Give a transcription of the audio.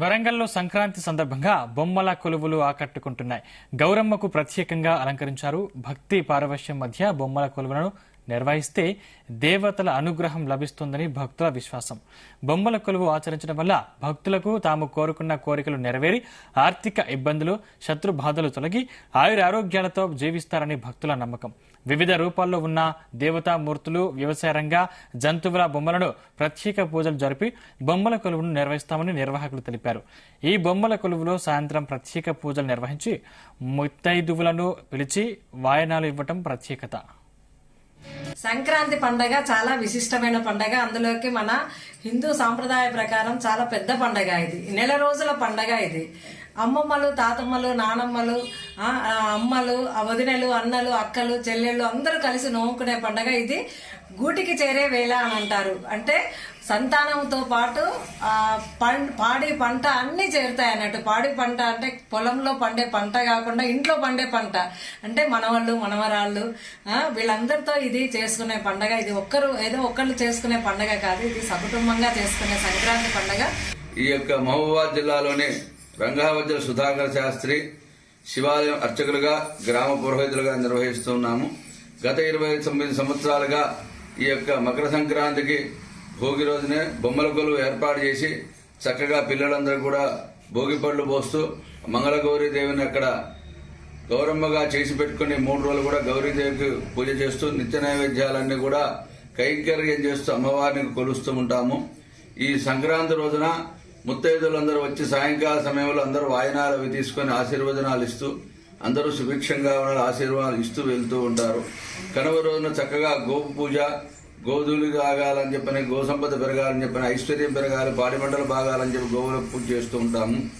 వరంగల్లో సంక్రాంతి సందర్భంగా బొమ్మల కొలువులు ఆకట్టుకుంటున్నాయి. గౌరమ్మకు ప్రత్యేకంగా అలంకరించారు. భక్తి పారవశ్యం మధ్య బొమ్మల కొలువులను నిర్వహిస్తే దేవతల అనుగ్రహం లభిస్తుందని భక్తుల విశ్వాసం. బొమ్మల కొలువు ఆచరించడం వల్ల భక్తులకు తాము కోరుకున్న కోరికలు నెరవేరి ఆర్థిక ఇబ్బందులు, శత్రు బాధలు తొలగి ఆయురారోగ్యాలతో జీవిస్తారని భక్తుల నమ్మకం. వివిధ రూపాల్లో ఉన్న దేవతామూర్తులు, వ్యవసాయ రంగ జంతువుల బొమ్మలను ప్రత్యేక పూజలు జరిపి బొమ్మల కొలువును నిర్వహిస్తామని నిర్వాహకులు తెలిపారు. ఈ బొమ్మల కొలువులో సాయంత్రం ప్రత్యేక పూజలు నిర్వహించి ముత్తైదువులను పిలిచి వాయనాలు ఇవ్వటం ప్రత్యేకత. సంక్రాంతి పండగ చాలా విశిష్టమైన పండగ. అందులోకి మన హిందూ సాంప్రదాయ ప్రకారం చాలా పెద్ద పండగ ఇది. నెల రోజుల పండగ ఇది. అమ్మమ్మలు, తాతమ్మలు, నానమ్మలు, అమ్మలు, వదినలు, అన్నలు, అక్కలు, చెల్లెళ్ళు అందరూ కలిసి నోముకునే పండగ ఇది. గూటికి చేరే వేళ అని అంటారు. అంటే సంతానంతో పాటు పాడి పంట అన్ని చేరుతాయి అన్నట్టు. పాడి పంట అంటే పొలంలో పండే పంట కాకుండా ఇంట్లో పండే పంట. అంటే మనవాళ్ళు, మనవరాళ్ళు, వీళ్ళందరితో ఇది చేసుకునే పండగ. ఇది ఏదో ఒక్కళ్ళు చేసుకునే పండగ కాదు. ఇది సకుటుంబంగా చేసుకునే సంక్రాంతి పండగ. ఈ యొక్క మహబూబాబాద్ జిల్లాలోని రంగావజ్జల సుధాకర్ శాస్త్రి శివాలయం అర్చకులుగా, గ్రామ పురోహితులుగా నిర్వహిస్తున్నాము. గత 29 సంవత్సరాలుగా ఈ యొక్క మకర సంక్రాంతికి భోగి రోజునే బొమ్మల కొలువు ఏర్పాటు చేసి చక్కగా పిల్లలందరూ కూడా భోగి పళ్ళు పోస్తూ మంగళగౌరీ దేవిని అక్కడ గౌరమ్మగా చేసి పెట్టుకుని 3 రోజులు కూడా గౌరీదేవికి పూజ చేస్తూ నిత్య నైవేద్యాలన్నీ కూడా కైంకర్యం చేస్తూ అమ్మవారిని కొలుస్తూ ఉంటాము. ఈ సంక్రాంతి రోజున ముత్తైదులందరూ వచ్చి సాయంకాల సమయంలో అందరూ వాయనాలు అవి తీసుకుని ఆశీర్వచనాలు ఇస్తూ అందరూ సుభిక్షంగా ఉన్న ఆశీర్వాదాలు ఇస్తూ వెళ్తూ ఉంటారు. కనుమ రోజున చక్కగా గోపు పూజ, గోధులు కాగాలని చెప్పని, గో సంపద పెరగాలని చెప్పని, ఐశ్వర్యం పెరగాలి, పాడి మంటలు బాగాలని చెప్పి గోవులకు పూజ చేస్తూ ఉంటాము.